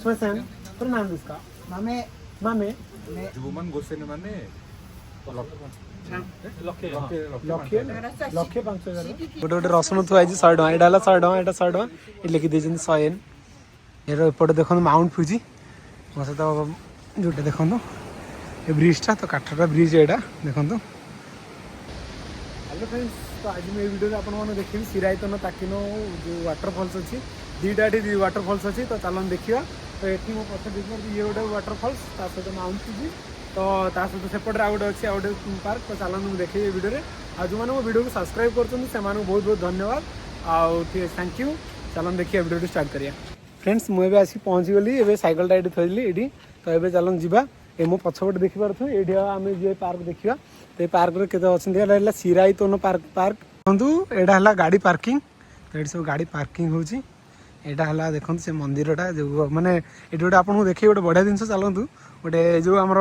Susan, pronounce this ka. Mame. Mame. Juman gosen mane. ଲକ୍ଷେ 5,000 ଗୋଟେ ଗୋଟେ ରସୁଣ ଥୁଆ ହେଇଛି 100 ଟଙ୍କା ଏଇଟା ହେଲା 100 ଟଙ୍କା ଏଇଟା 100 ଟଙ୍କା ଏ ଲେଖି ଦେଇଛନ୍ତି 100 ଏର ଏପଟେ ଦେଖନ୍ତୁ ମାଉଣ୍ଟ ଫୁଜି ମୋ ସହିତ ଯୋଉଟା ଦେଖନ୍ତୁ ଏ ବ୍ରିଜଟା ତ କାଠଟା ବ୍ରିଜ ଏଇଟା ଦେଖନ୍ତୁ ହ୍ୟାଲୋ ଫ୍ରେଣ୍ଡସ୍ ତ ଆଜି ମୁଁ ଏଇ ଭିଡ଼ିଓରେ ଆପଣମାନେ ଦେଖିବି ସିରାଇତନ ତାକିନୋ ଯେଉଁ ୱାଟରଫଲ୍ସ ଅଛି ଦୁଇଟା ଏଠି ୱାଟରଫଲ୍ସ ଅଛି ତ ଚାଲନ୍ତୁ ଦେଖିବା ତ ଏଠି ମୋ ପଛ ଦେଖିବା ଇଏ ଗୋଟେ ୱାଟରଫଲ୍ସ ତା ସହିତ ମାଉଣ୍ଟ ଫୁଜି तो ता सहित सेपटे आउटे अच्छे आउटे पार्क तो चलते मुझे देखिए वीडियो आज जो मैंने वीडियो को सब्सक्राइब कर बहुत बहुत धन्यवाद आउ थैंक यू चलते देखिए वीडियो स्टार्ट करिया फ्रेंड्स मुझे आसी पहुँची गली ए सैकल ये थोड़ी ये तो ये चलते जावा ये मो पछपटे देखिपे ये आम जो पार्क देखा तो पार्क में केते अच्छा सिराइतोनो पार्क पार्क देखो यहाँ है गाड़ी पार्किंग तो ये सब गाड़ी पार्किंग होची यहाँ है देखो से मंदिरटा जो मानने ये गोटे आपको देखिए गोटे बढ़िया जिन चलतु गोटे जो आमर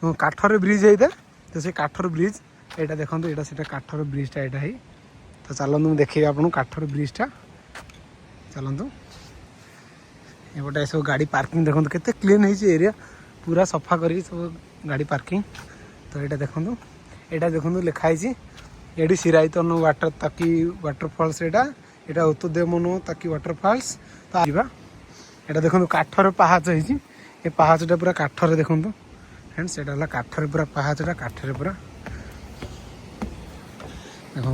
काठर ब्रिज होता तो से काठर ब्रिज यहाँ देखो यहाँ से काठर ब्रिजटा यहाँ है तो चलतु मुझे देखिए आपको काठर ब्रिजटा चलतु एपटे सब गाड़ी पार्किंग देखो केते क्लीन है एरिया पूरा सफा कर सब गाड़ी पार्किंग तो यहाँ देखो यहाँ देखो लिखाई ये सिराइतन वाटर ताकि वाटरफॉल्स यहाँ उत्तदेमनो ताकि वाटरफॉल्स तो यहाँ देखो काठर पाहाच है पाहाचटा पूरा काठर देखो फ्रेंड्स यहाँ काठर पूरा पाहाचटा काठर पूरा देखो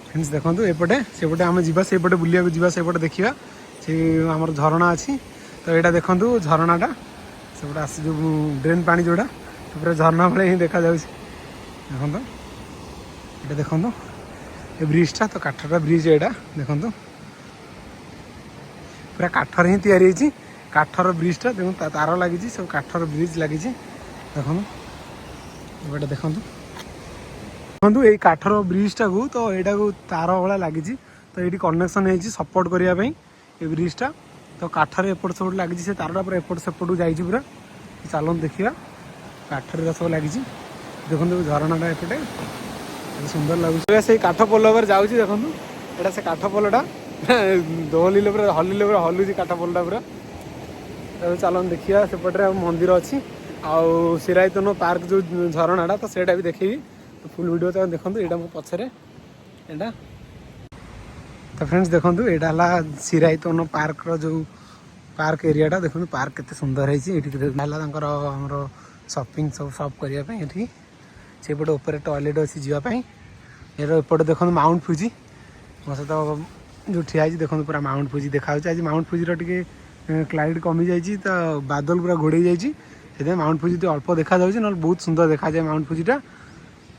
फ्रेंड्स देखो एपटे सेपटे आम जावा से बुलिया जावा सेपटे देखा से आमर झरणा अच्छी तो यहाँ देखो झरणाटा सेपटे आस जो ड्रेन पानी जोड़ा पूरा झरना भाई ही देखा देखो यहाँ देखो ये ब्रिजटा तो काठर ब्रिज यहाँ देखो पूरा काठर ही तैयारी काठर ब्रिजटा देखो तार लगी सब काठर ब्रिज लगी देखो ये देखो देखो ये काठर ब्रिजटा को तो यहाँ को तार भाया लगी तो ये कनेक्शन है सपोर्ट करने ये ब्रिजटा तो काठर एपट सेपट लगी से तारटा पूरा एपट सेपट जा पूरा चलो देखा काठर सब लगी देखो झरणाटा एपटे सुंदर लगुच से काठ पोल जाऊँ देखो यहाँ से काठ पोलटा दोहलिले पूरा हलिले पूरा हलुची काठ पोलटा पूरा चलो देखिए सेपटे मंदिर अच्छी आउ सिराइतनो पार्क जो झरणाटा तो सेटा भी देखी तो फुल वीडियो तो देखो यहाँ मो पछरे यहाँ तो फ्रेंड्स देखो यहाँ है सिराइतनो पार्क जो पार्क एरियाटा देखो पार्क केते सुंदर है शॉपिंग सब शॉप करने सेपटे ऊपर टॉयलेट अच्छी जावाई एपटे देखो माउंट फुजी मो सहित जो ठिया देखो पूरा माउंट फुजी देखा आज माउंट फुजी टे क्लाइड कमी जाइए तो बादल पूरा घोड़े जाइए माउंट फुजी अल्प देखा जाए ना बहुत सुंदर देखा जाए माउंट फुजीटा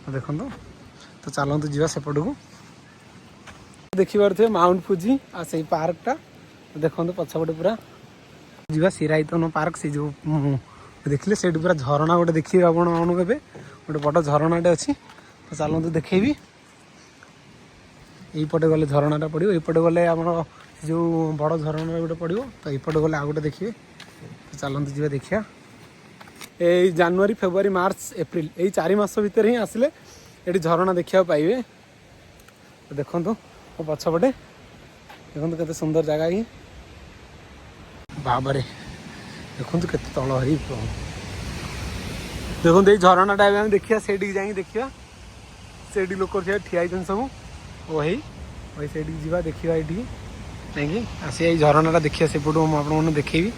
तो देखो तो चलते जावा सेपट को देखिए माउंट फुजी आ से पार्कटा देखो पछपटे पूरा जावा सिराइतनो पार्क से जो देखिले से पूरा झरणा गोटे देखिए आप गोटे बड़ झरणाटे अच्छी तो चलते देखेबी यहीपटे गले झरणाटा पड़ो यपटे गले आम जो बड़ झरणा गोटे पड़ो तो यपटे गले आ गए देखिए तो चलते जी देखिया ये जनवरी फेब्रुआरी मार्च एप्रिल यही 4 मास भितर ही आसिले ये झरणा देखा पाइबे तो देखो मो पछपटे देखो केते सुंदर जगह ही बाबरे देखो केते तल हरी देखो ये झरणाटा देखिए से देखिए से लोक ठिया सब वही वही से जा देखा ये नहीं आसी झरणाटा देखिए सेपट मुझे देखेबी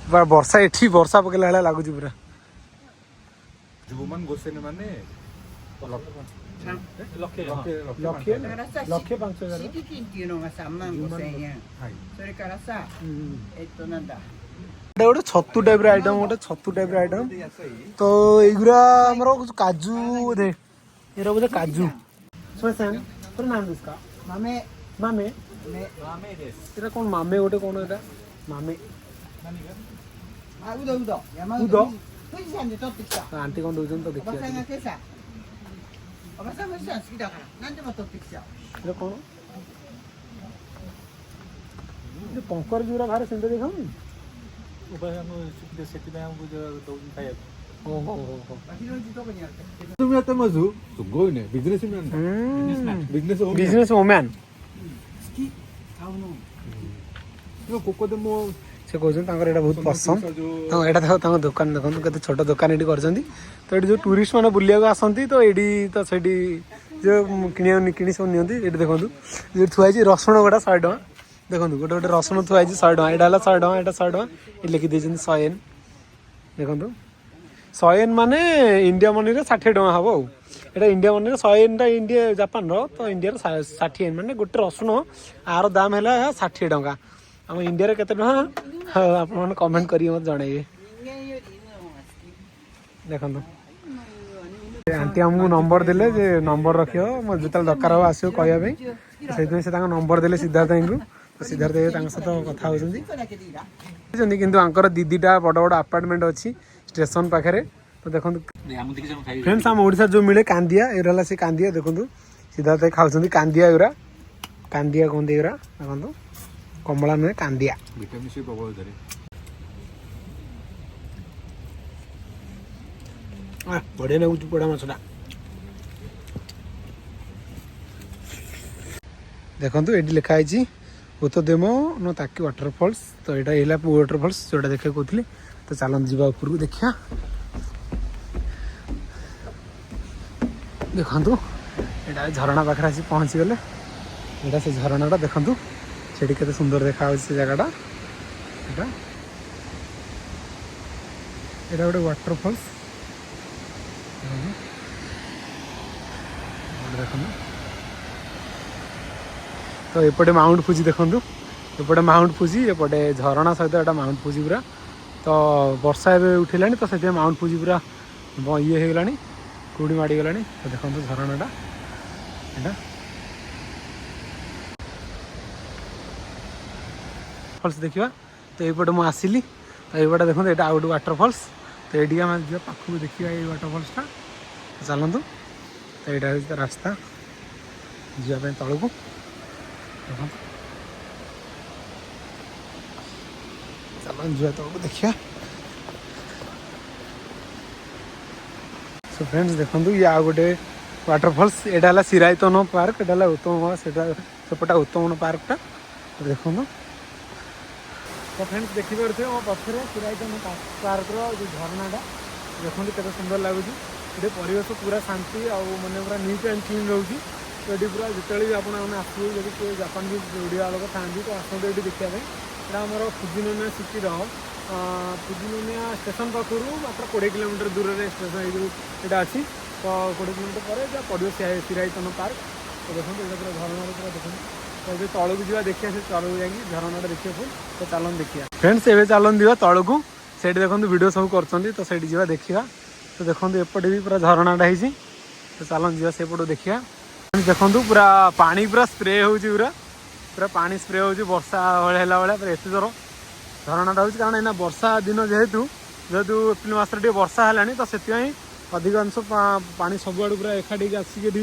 पूरा वर्षा एठी वर्षा पकेला लगुच पूरा जुमान गोसेन माने लक्षे 5,000 गोटे छतु टाइप आइटम गोटे छतु टाइप आइटम तो युरा काजू बोधे ये बोधे काजू नाम इसका Mame. मामे ये कौन मामे गोटे कौन एटा मामे Udo udo. Udo? आंटी कौन दोजन तो देखिए ये कौन ये पंकर जोरा बाहर सेंटर देखा बिजनेस वुमेन କୋକୋଦେମୋ से कहते बहुत पसंद हाँ यहाँ तो दुकान देखो के छोट दुकान ये कर तो ये जो टूरिस्ट मैंने बुलिया आसती तो ये तो से जो कि सब नि देखो ये थुआई रसुण गोटा 100 टका देखो गोटे गोटे रसुण थुआई 100 टका यहाँ 100 टका यहाँ 100 टका ये लिखिदे 100 येन देखो 100 येन माने इंडिया मनी 60 टका हम यहाँ इंडिया मनी 100 येन इंडिया जापान तो इंडिया 60 येन माने गोटे रसुण आर दाम है 60 टका आम इंडिया के हाँ आप कमेंट करिए मत जनइबे देखो आंटी आमको नंबर देले जे नंबर रखियो मो जो दरकार हो आसो कहवाई से नंबर देले सिद्धार्थ को तो सिद्धार्थ सहित कथा होती किंतु आंकर दीदीटा बड़ बड़ अपार्टमेंट अच्छी स्टेशन पाखे तो देखो फ्रेंड्स आम ओडिशा जो मिले कांदिया एरा से कांदिया देखो सिद्धार्थ खाऊँ कांदिया एरा कांदिया कहते एरा देखो कमला नुहे कांदिया विटामिन सी प्रबल बढ़िया लगुच पोड़ा माछटा देखो ये लिखाई उतोदेमो नो ताकि वाटरफॉल्स तो यहाँ वाटरफॉल्स जोटा देखा कहती तो चलते जावा ऊपर को देखा देखु यहाँ झरणा पाखे आसी पहुँची गले यहाँ से झरणाटा देखु सेठी केते सुंदर देखा से जगहटा यहाँ गोटे वाटरफॉल्स देख तो एपटे माउंट फुजी देखु एपटे माउंट फुजी एपटे झरणा सहित एटा माउंट फुजी पूरा तो वर्षा एवं उठिला तो से माउंट फुजी पूरा ये होगा कूड़ी माड़गला तो देखो झरणाटा यहाँ फल्स देखा तो यपटे मुझे आसली तो ये देखो यहाँ आउ गए वाटरफॉल्स तो ये आम जा पाखक देखा ये वाटरफॉल्सटा चलतु तो यहाँ हूँ रास्ता जावाई तल को चल जा तल को देखा सो फ्रेंड्स देखो ये आ गए वाटरफॉल्स यहाँ है सिरायतन पार्क यहाँ उत्तम सेपटा उत्तम पार्कटा देखो तो फ्रेंड्स देखिपे मो पक्षर सिरायतन पार्क जो झरणाटा देखो के सुंदर लगुच ये परिवेश पूरा शांति आने पूरा नीट एंड क्लीन रोचे तो ये पूरा जिते भी आपने आसो जब किए जापान भी वीडियो लोग था तो आसते ये देखापी यहाँ आमर फुजिनोमिया सिटीर फुजिनोमिया स्टेशन पाखर मात्र 20 किलोमीटर दूर में स्टेशन यहाँ अच्छी तो 20 किलोमीटर पर जहाँ पड़ो सिरायतन पार्क तो देखो ये पूरा झरना पूरा देखो तो ये तौक जा देखिए से तौक जाकि झरनाटा देखिए फुल तो चलन देखिए फ्रेंड्स एवं चलते जा तौक से देखो वीडियो सब कर तो से देखा तो देखो एपटे भी पूरा झरनाटा हो तो चलन जा सेपटू देखा देखो पूरा पानी पूरा स्प्रे हो पूरा पानी स्प्रे हो वर्षा भाई भाया पूरा एत जोर झरनाटा हो कारण यहाँ वर्षा दिन जेहेतु जेहेतु एप्रिल मस वर्षा है तो से अधिकांश पानी सबुआड़ पूरा एकाठी आसिक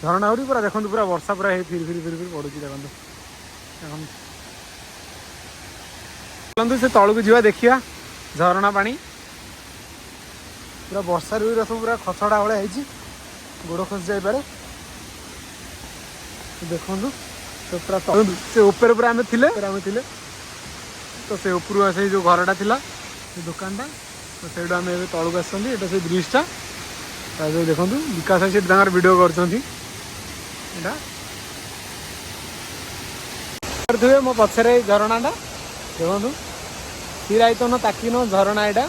झरणा हो पूरा देखो पूरा वर्षा पूरा फिर फिर फिर फिर पड़ू देखो से तौक जा देखा झरणा पानी पूरा वर्षा सब पूरा खसड़ा भाया गोड़ खसी जापे देखो तो पूरा से ऊपर पूरा आम थे तो से ऊपर से जो घरटा था दुकानटा तो से आम तौक आस से ब्रिजटा जो देखो विकास से वीडियो कर मो पछरे झरणाटा देखो सिरायतन ताकिनो झरणा यहाँ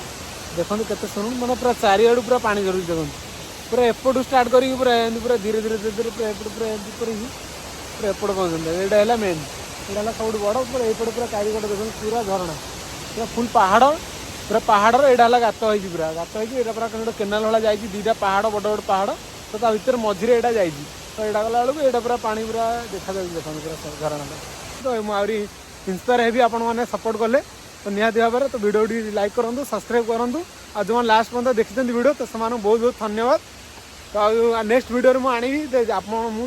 देखो के मैंने पूरा चारिआडू पूरा पानी झरुच देखो पूरा एपटू स्टार्ट कर पूरा पूरा धीरे धीरे धीरे धीरे पूरा एपट पूरा पूरा एपट पहुँचते यहाँ है मेन यहाँ सब बड़ पूरा एपटे पूरा चारिपट देखो पूरा झरणा पूरा फुल पहाड़ पूरा पहाड़ यहाँ है गात हो पूरा गात हो पूरा गोटे केनाल भाया जाए दीटा पहाड़ बड़ बड़ पहाड़ तो ता भर मझे यहाँ जा तो यहाँ गला बेलू यहाँ पूरा पानी पूरा देखा देखो पूरा झरणाटा तो मुझे इन्स्पायर है आपने सपोर्ट कले तो निहाती भाव में तो वीडियो लाइक करूँ सब्सक्राइब करूँ आ जो लास्ट पर्यटन देखते वीडियो तो से बहुत बहुत धन्यवाद तो नेक्स्ट वीडियो मुझे आप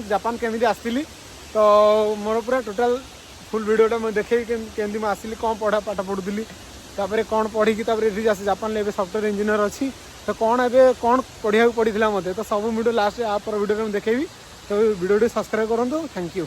जापान केमी आसती तो मोर पूरा टोटाल फुल वीडियोटा मुझे देखे केमी आसली कौन पाठ पढ़ुली तापर कौन पढ़ी जापान में सॉफ्टवेयर इंजीनियर अच्छी तो कौन ए कौन पढ़ा पड़ा मत तो सब वीडियो लास्ट आप वीडियो में देखेबी तो वीडियो सब्सक्राइब करूँ थैंक यू।